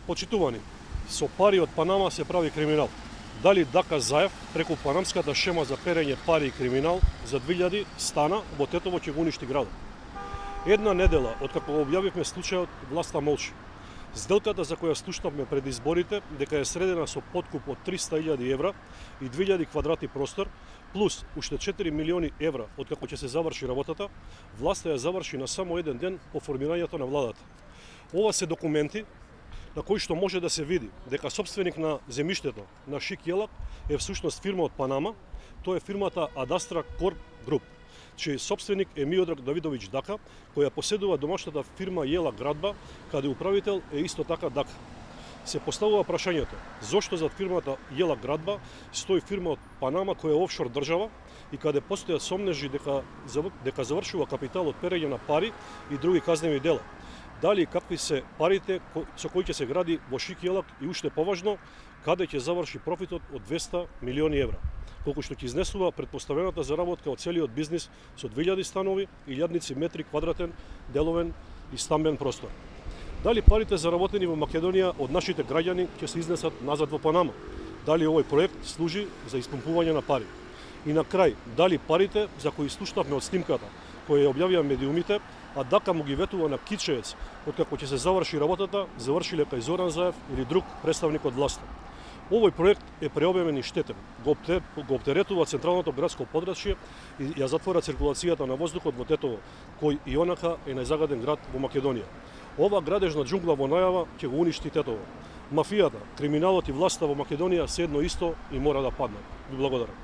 Почитувани, со пари од Панама се прави криминал. Дали Дака Заев преку панамската шема за перење пари и криминал за 2000 стана во Тетово ќе го уништи градот. Една недела откако го објавивме случајот, власта молчи. Сделката за која слушнавме пред изборите дека е средена со подкуп од 300.000 евра и 2000 квадрати простор, плюс уште 4 милиони евра откако ќе се заврши работата, власта ја заврши на само еден ден по формирањето на владата. Ова се документи на кои што може да се види дека собственик на земјиштето на Шик Јелак е всушност фирма од Панама, тоа е фирмата Адастра Корп Груп, чиј собственик е Миодраг Давидовиќ Дака, која поседува домашната фирма Јелак Градба, каде управител е исто така Дака. Се поставува прашањето, зошто зад фирмата Јелак Градба стои фирма од Панама која е офшор држава и каде постојат сомнежи дека завршува капитал од перење на пари и други казневи дела. Дали какви се парите со кои ќе се гради во Шик Јелак и уште поважно, каде ќе заврши профитот од 200 милиони евра, колку што ќе изнесува претпоставената заработка од целиот бизнис со 2000 станови и илјадници метри квадратен, деловен и стамбен простор. Дали парите заработени во Македонија од нашите граѓани ќе се изнесат назад во Панама? Дали овој проект служи за испумпување на пари? И на крај, дали парите за кои слушнавме од снимката која ја објавија медиумите, а Дака му ги ветува на кичеец откако ќе се заврши работата, завршиле кај Зоран Заев или друг представник од власта. Овој проект е преобемен и штетен, го оптеретува централното градско подрачје и ја затвора циркулацијата на воздухот во Тетово, кој и онака е најзагаден град во Македонија. Ова градежна џунгла во најава ќе го уништи Тетово. Мафијата, криминалот и власта во Македонија се едно исто и мора да паднат. Ви благодарам.